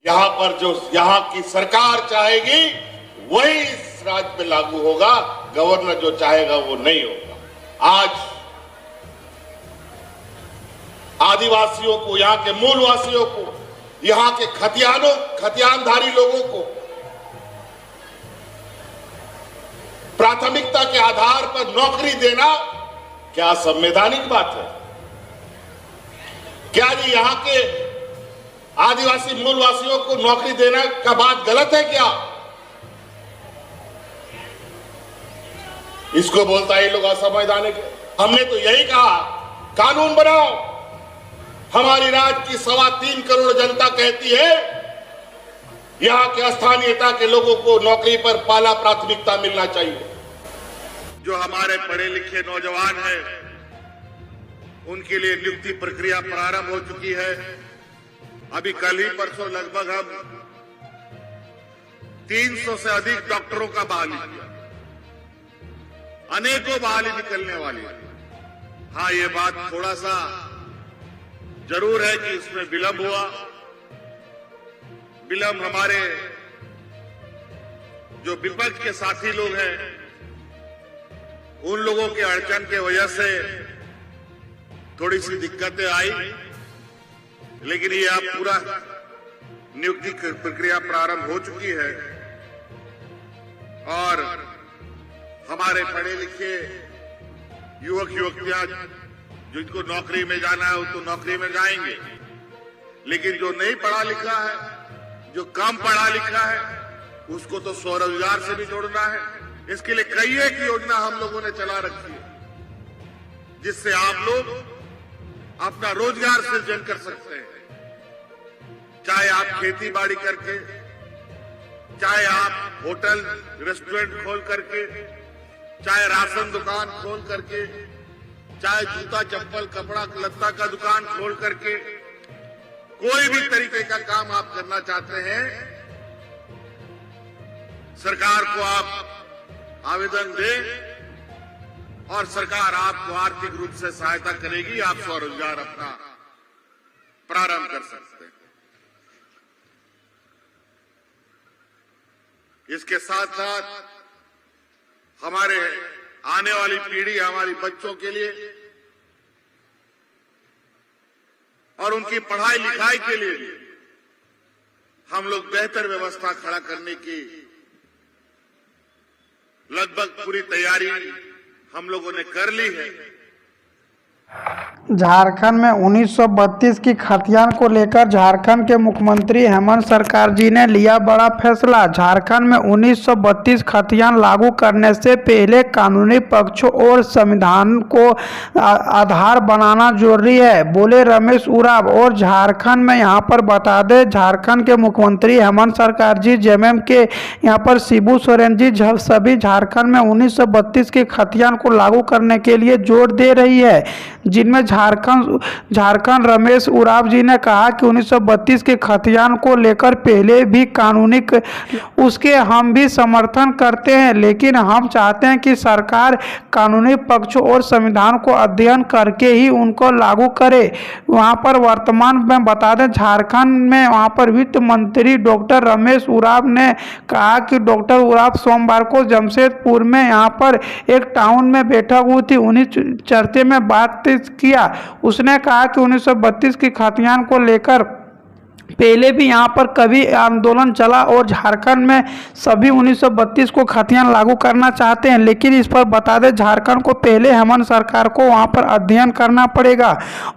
यहाँ पर जो यहाँ की सरकार चाहेगी वही इस राज्य में लागू होगा, गवर्नर जो चाहेगा वो नहीं होगा। आज आदिवासियों को, यहाँ के मूलवासियों को, यहाँ के खतियानधारी लोगों को प्राथमिकता के आधार पर नौकरी देना क्या संवैधानिक बात है? क्या जी यहाँ के आदिवासी मूलवासियों को नौकरी देना का बात गलत है क्या? इसको बोलता है ये लोग असंवैधानिक। हमने तो यही कहा, कानून बनाओ। हमारी राज्य की 3.25 करोड़ जनता कहती है यहाँ के स्थानीयता के लोगों को नौकरी पर पहला प्राथमिकता मिलना चाहिए। जो हमारे पढ़े लिखे नौजवान हैं उनके लिए नियुक्ति प्रक्रिया प्रारंभ हो चुकी है। अभी कल ही परसों लगभग हम 300 से अधिक डॉक्टरों का बहाली किया, अनेकों बहाली निकलने वाली है। हाँ, ये बात थोड़ा सा जरूर है कि इसमें विलंब हुआ। विलंब हमारे जो विपक्ष के साथी लोग हैं उन लोगों के अड़चन के वजह से थोड़ी सी दिक्कतें आई, लेकिन ये अब पूरा नियुक्ति प्रक्रिया प्रारंभ हो चुकी है और हमारे पढ़े लिखे युवक युवतियां जिनको नौकरी में जाना है वो तो नौकरी में जाएंगे, लेकिन जो नहीं पढ़ा लिखा है, जो कम पढ़ा लिखा है, उसको तो स्वरोजगार से भी जोड़ना है। इसके लिए कई एक योजना हम लोगों ने चला रखी है जिससे आप लोग अपना रोजगार सृजन कर सकते हैं। चाहे आप खेती बाड़ी करके, चाहे आप होटल रेस्टोरेंट खोल करके, चाहे राशन दुकान खोल करके, चाहे जूता चप्पल कपड़ा लत्ता का दुकान खोल करके, कोई भी तरीके का काम आप करना चाहते हैं, सरकार को आप आवेदन दें और सरकार आपको आर्थिक रूप से सहायता करेगी। आप स्वरोजगार अपना प्रारंभ कर सकते हैं। इसके साथ साथ हमारे आने वाली पीढ़ी, हमारी बच्चों के लिए और उनकी पढ़ाई लिखाई के लिए भी हम लोग बेहतर व्यवस्था खड़ा करने की लगभग पूरी तैयारी हम लोगों ने कर ली है। झारखंड में 1932 की खतियान को लेकर झारखंड के मुख्यमंत्री हेमंत सरकार जी ने लिया बड़ा फैसला। झारखंड में 1932 खतियान लागू करने से पहले कानूनी पक्षों और संविधान को आधार बनाना जरूरी है, बोले रमेश उरांव। और झारखंड में यहाँ पर बता दें, झारखंड के मुख्यमंत्री हेमंत सरकार जी, जेएमएम के यहाँ पर शिबू सोरेन जी सभी झारखंड में 1932 की खतियान को लागू करने के लिए जोर दे रही है, जिनमें झारखंड रमेश उरांव जी ने कहा कि 1932 के खतियान को लेकर पहले भी कानूनी उसके हम भी समर्थन करते हैं, लेकिन हम चाहते हैं कि सरकार कानूनी पक्षों और संविधान को अध्ययन करके ही उनको लागू करे। वहां पर वर्तमान में बता दें, झारखंड में वहां पर वित्त मंत्री डॉक्टर रमेश उरांव ने कहा कि डॉक्टर उरांव सोमवार को जमशेदपुर में यहां पर एक टाउन में बैठक हुई थी, उन्हीं चर्चे में बात किया। उसने कहा कि 1932 की खतियान को लेकर पहले भी यहाँ पर कभी आंदोलन चला और झारखंड में सभी 1932 को खतियान लागू करना चाहते हैं, लेकिन इस पर बता दें झारखंड को पहले हेमंत सरकार को वहाँ पर अध्ययन करना पड़ेगा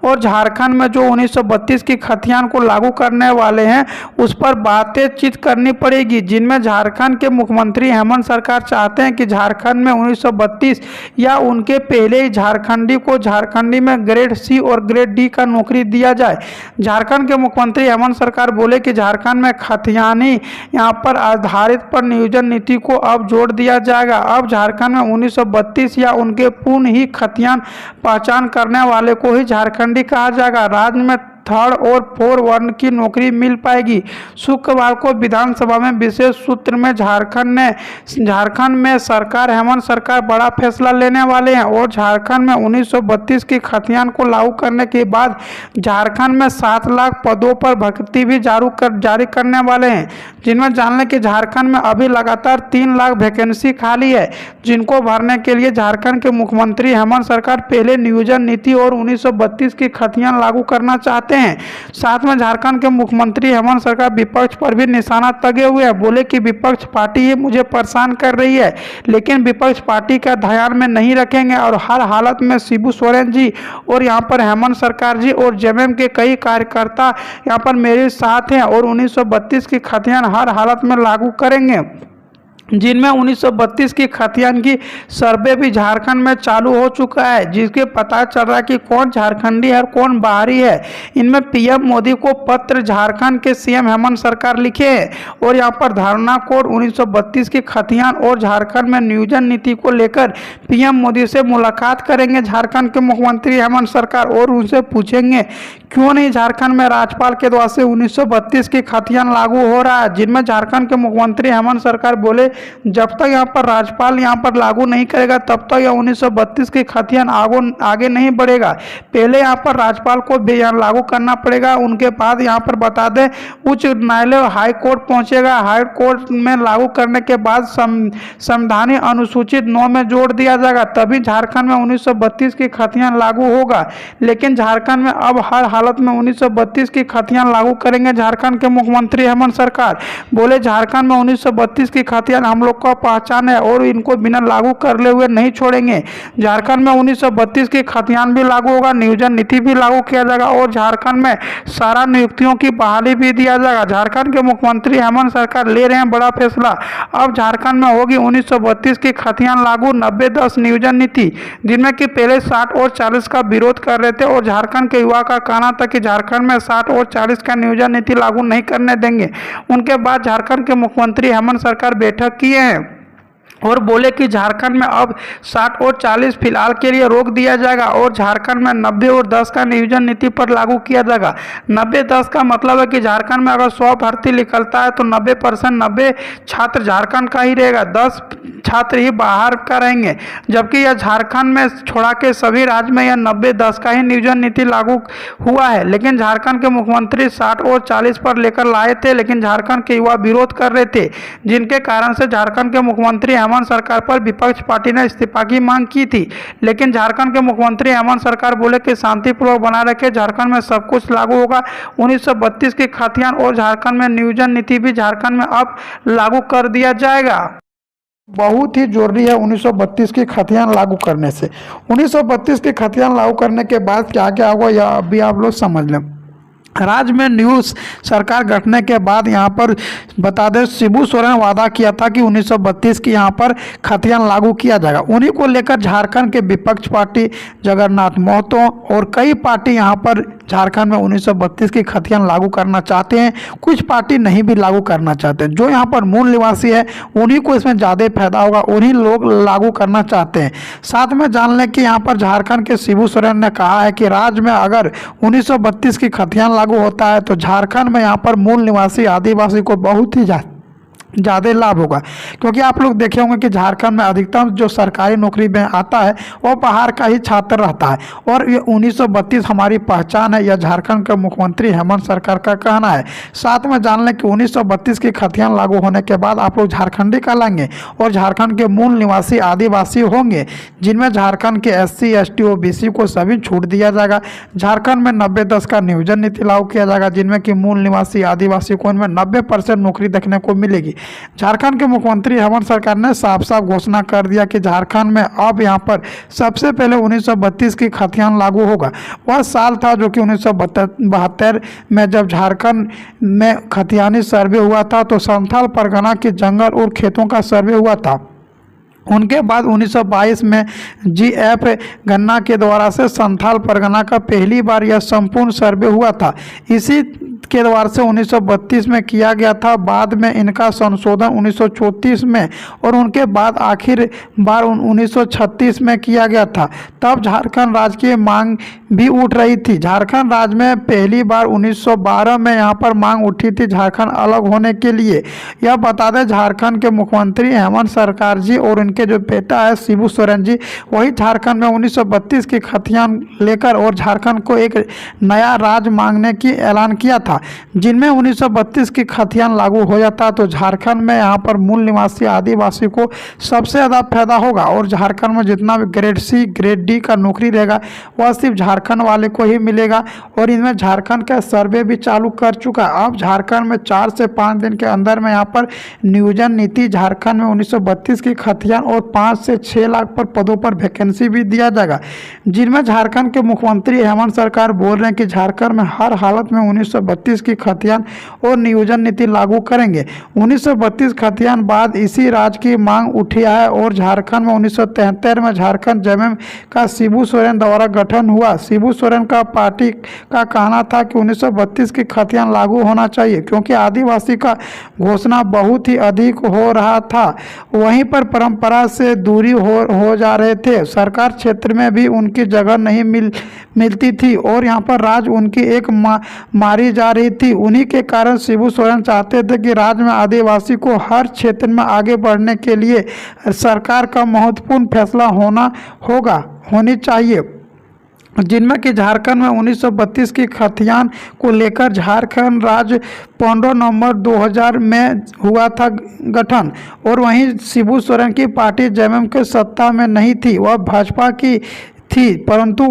और झारखंड में जो 1932 की खतियान को लागू करने वाले हैं उस पर बातचीत करनी पड़ेगी, जिनमें झारखंड के मुख्यमंत्री हेमंत सरकार चाहते हैं कि झारखंड में 1932 या उनके पहले ही झारखंडी को झारखंडी में ग्रेड सी और ग्रेड डी का नौकरी दिया जाए। झारखंड के मुख्यमंत्री हेमंत सरकार बोले कि झारखंड में खतियानी यहाँ पर आधारित पर नियोजन नीति को अब जोड़ दिया जाएगा। अब झारखंड में 1932 या उनके पूर्ण ही खतियान पहचान करने वाले को ही झारखंडी कहा जाएगा। राज्य में थर्ड और फोर वर्ण की नौकरी मिल पाएगी। शुक्रवार को विधानसभा में विशेष सूत्र में झारखंड में सरकार हेमंत सरकार बड़ा फैसला लेने वाले हैं और झारखंड में 1932 की खतियान को लागू करने के बाद झारखंड में 7 लाख पदों पर भर्ती भी जारी करने वाले हैं, जिनमें जान लें कि झारखंड में अभी लगातार 3 लाख वैकेंसी खाली है, जिनको भरने के लिए झारखंड के मुख्यमंत्री हेमंत सरकार पहले नियोजन नीति और 1932 की खतियान लागू करना चाहते हैं। साथ में झारखंड के मुख्यमंत्री हेमंत सरकार विपक्ष पर भी निशाना तगे हुए हैं। बोले कि विपक्ष पार्टी ही मुझे परेशान कर रही है, लेकिन विपक्ष पार्टी का ध्यान में नहीं रखेंगे और हर हालत में शिबू सोरेन जी और यहाँ पर हेमंत सरकार जी और जेएमएम के कई कार्यकर्ता यहाँ पर मेरे साथ हैं और 1932 की खतियान हर हालत में लागू करेंगे, जिनमें 1932 की खतियान की सर्वे भी झारखंड में चालू हो चुका है, जिसके पता चल रहा है कि कौन झारखंडी है और कौन बाहरी है। इनमें पीएम मोदी को पत्र झारखंड के सीएम हेमंत सरकार लिखे हैं और यहाँ पर धारणा कोड 1932 की खतियान और झारखंड में नियोजन नीति को लेकर पीएम मोदी से मुलाकात करेंगे झारखंड के मुख्यमंत्री हेमंत सरकार और उनसे पूछेंगे क्यों नहीं झारखंड में राज्यपाल के द्वारा से 1932 की खतियान लागू हो रहा है, जिनमें झारखंड के मुख्यमंत्री हेमंत सरकार बोले जब तक यहाँ पर राज्यपाल यहाँ पर लागू नहीं करेगा तब तक यह 1932 की खतियान आगे नहीं बढ़ेगा। पहले यहाँ पर राज्यपाल को भी यहाँ लागू करना पड़ेगा, उनके बाद यहाँ पर बता दें उच्च न्यायालय हाई कोर्ट पहुँचेगा, हाई कोर्ट में लागू करने के बाद संवैधानिक अनुसूचित 9 में जोड़ दिया जाएगा, तभी झारखंड में 1932 की खतियान लागू होगा। लेकिन झारखंड में अब हर हालत में 1932 की खतियान लागू करेंगे झारखंड के मुख्यमंत्री हेमंत सरकार। बोले झारखंड में 1932 की खतियान हम लोग का पहचान है और इनको बिना लागू करले हुए नहीं छोड़ेंगे। झारखंड में 1932 की खतियान भी लागू होगा, नियोजन नीति भी लागू किया जाएगा और झारखंड में सारा नियुक्तियों की बहाली भी दिया जाएगा। झारखंड के मुख्यमंत्री हेमंत सरकार ले रहे हैं बड़ा फैसला। अब झारखंड में होगी 1932 की खतियान लागू, 90-10 नियोजन नीति, जिनमें कि पहले 60 और 40 का विरोध कर रहे थे और झारखंड के युवा का कहना था कि झारखंड में 60 और 40 का नियोजन नीति लागू नहीं करने देंगे। उनके बाद झारखंड के मुख्यमंत्री हेमंत सरकार बैठक किए हैं और बोले कि झारखंड में अब 60 और 40 फिलहाल के लिए रोक दिया जाएगा और झारखंड में 90 और 10 का नियोजन नीति पर लागू किया जाएगा। 90-10 का मतलब है कि झारखंड में अगर 100 भर्ती निकलता है तो 90% 90 छात्र झारखंड का ही रहेगा, 10 छात्र ही बाहर का रहेंगे, जबकि यह झारखंड में छोड़ा के सभी राज्य में यह 90-10 का ही नियोजन नीति लागू हुआ है। लेकिन झारखंड के मुख्यमंत्री 60 और 40 पर लेकर लाए थे, लेकिन झारखंड के युवा विरोध कर रहे थे, जिनके कारण से झारखंड के मुख्यमंत्री हेमंत सरकार पर विपक्ष पार्टी ने इस्तीफा की मांग की थी। लेकिन झारखंड के मुख्यमंत्री हेमंत सरकार बोले कि शांतिपूर्वक बना रखे, झारखंड में सब कुछ लागू होगा। 1932 की खतियान और झारखंड में नियोजन नीति भी झारखंड में अब लागू कर दिया जाएगा। बहुत ही जरूरी है 1932 की खतियान लागू करने से। 1932 की खतियान लागू करने के बाद क्या क्या होगा यह अभी आप लोग समझ लें। राज्य में न्यूज़ सरकार गठने के बाद यहाँ पर बता दें शिबू सोरेन वादा किया था कि 1932 की यहाँ पर खतियान लागू किया जाएगा। उन्हीं को लेकर झारखंड के विपक्ष पार्टी जगन्नाथ महतो और कई पार्टी यहाँ पर झारखंड में 1932 की खतियान लागू करना चाहते हैं, कुछ पार्टी नहीं भी लागू करना चाहते हैं। जो यहाँ पर मूल निवासी है उन्हीं को इसमें ज़्यादा फायदा होगा, उन्हीं लोग लागू करना चाहते हैं। साथ में जान लें कि यहाँ पर झारखंड के शिबू सोरेन ने कहा है कि राज्य में अगर 1932 की खतियान लागू होता है तो झारखंड में यहाँ पर मूल निवासी आदिवासी को बहुत ही ज़्यादा लाभ होगा, क्योंकि आप लोग देखे होंगे कि झारखंड में अधिकतम जो सरकारी नौकरी में आता है वो बाहर का ही छात्र रहता है और ये 1932 हमारी पहचान है, यह झारखंड के मुख्यमंत्री हेमंत सरकार का कहना है। साथ में जान लें कि 1932 की खतियान लागू होने के बाद आप लोग झारखंडी कहलाएंगे और झारखंड के मूल निवासी आदिवासी होंगे, जिनमें झारखंड के SC ST OBC को सभी छूट दिया जाएगा। झारखंड में 90-10 का नियोजन नीति लागू किया जाएगा, जिनमें कि मूल निवासी आदिवासी को इनमें 90% नौकरी देखने को मिलेगी। झारखंड के मुख्यमंत्री हेमंत सरकार ने साफ साफ घोषणा कर दिया कि झारखंड में अब यहां पर सबसे पहले 1932 की खतियान लागू होगा। वह साल था जो कि 1972 में जब झारखंड में खतियानी सर्वे हुआ था तो संथाल परगना के जंगल और खेतों का सर्वे हुआ था। उनके बाद 1922 में GF गन्ना के द्वारा से संथाल परगना का पहली बार यह संपूर्ण सर्वे हुआ था। इसी के द्वारा से 1932 में किया गया था। बाद में इनका संशोधन 1934 में और उनके बाद आखिर बार 1936 में किया गया था। तब झारखंड राज्य की मांग भी उठ रही थी। झारखंड राज्य में पहली बार 1912 में यहाँ पर मांग उठी थी झारखंड अलग होने के लिए। यह बता दें झारखंड के मुख्यमंत्री हेमंत सरकार जी और उनके जो बेटा है शिबू सोरेन जी, वही झारखंड में 1932 की खतियान लेकर और झारखंड को एक नया राज्य मांगने की ऐलान किया था, जिनमें 1932 की खतियान लागू हो जाता तो झारखंड में यहाँ पर मूल निवासी आदिवासी को सबसे ज़्यादा फायदा होगा और झारखंड में जितना भी ग्रेड सी ग्रेड डी का नौकरी रहेगा वह सिर्फ झारखंड वाले को ही मिलेगा। और इनमें झारखंड का सर्वे भी चालू कर चुका है। अब झारखंड में 4 से 5 दिन के अंदर में यहाँ पर नियोजन नीति झारखंड में 1932 की खतियान और 5 से 6 लाख पर पदों पर वैकेंसी भी दिया जाएगा, जिनमें झारखंड के मुख्यमंत्री हेमंत सरकार बोल रहे हैं कि झारखंड में हर हालत में 1932 की खतियान और नियोजन नीति लागू करेंगे। 1932 खतियान बाद इसी राज्य की मांग उठी है और झारखंड में 1973 में झारखंड जेएमएम का शिबू सोरेन द्वारा गठन हुआ। शिबू सोरेन का पार्टी का कहना था कि 1932 की खतियान लागू होना चाहिए क्योंकि आदिवासी का घोषणा बहुत ही अधिक हो रहा था, वहीं पर परंपरा से दूरी हो जा रहे थे। सरकार क्षेत्र में भी उनकी जगह नहीं मिलती थी और यहाँ पर राज्य उनकी एक मारी जा रही थी। उन्हीं के कारण शिबू सोरेन चाहते थे कि राज्य में आदिवासी को हर क्षेत्र में आगे बढ़ने के लिए सरकार का महत्वपूर्ण फैसला होनी चाहिए, जिनमें कि झारखंड में 1932 की खतियान को लेकर झारखंड राज्य 15 नवंबर 2000 में हुआ था गठन। और वहीं शिबू सोरेन की पार्टी जेएमएम के सत्ता में नहीं थी, वह भाजपा की थी, परंतु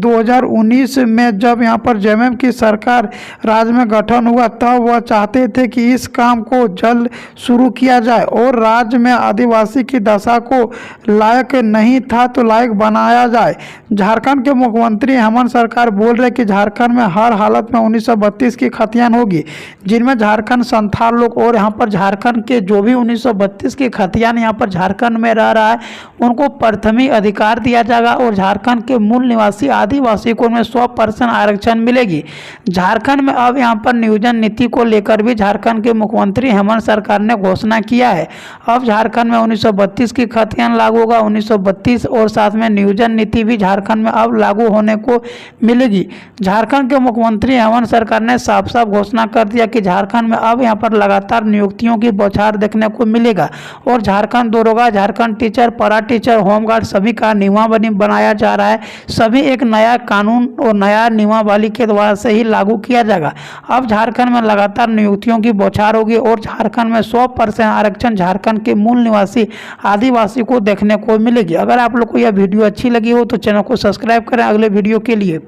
2019 में जब यहाँ पर जेएमएम की सरकार राज्य में गठन हुआ तब वह चाहते थे कि इस काम को जल्द शुरू किया जाए और राज्य में आदिवासी की दशा को लायक नहीं था तो लायक बनाया जाए। झारखंड के मुख्यमंत्री हेमंत सरकार बोल रहे कि झारखंड में हर हालत में 1932 की खतियान होगी, जिनमें झारखंड संथाल लोग और यहाँ पर झारखंड के जो भी 1932 की खतियान यहाँ पर झारखंड में रह रहा है उनको प्रथमी अधिकार दिया जाएगा और झारखंड के मूल निवासी आदिवासी को उनमें 100% आरक्षण मिलेगी। झारखंड में अब यहाँ पर नियोजन नीति को लेकर भी झारखंड के मुख्यमंत्री हेमंत सरकार ने घोषणा किया है। अब झारखंड में 1932 की खतियान लागू होगा 1932 और साथ में नियोजन नीति भी झारखंड में अब लागू होने को मिलेगी। झारखंड के मुख्यमंत्री हेमंत सरकार ने साफ साफ घोषणा कर दिया कि झारखंड में अब यहाँ पर लगातार नियुक्तियों की बौछार देखने को मिलेगा और झारखंड दरोगा, झारखंड टीचर, पारा टीचर, होमगार्ड सभी का नियमावली बनाया जा रहा है। सभी एक नया कानून और नया नियमावली के द्वारा से ही लागू किया जाएगा। अब झारखंड में लगातार नियुक्तियों की बौछार होगी और झारखंड में 100% आरक्षण झारखंड के मूल निवासी आदिवासी को देखने को मिलेगी। अगर आप लोग को यह वीडियो अच्छी लगी हो तो चैनल को सब्सक्राइब करें अगले वीडियो के लिए।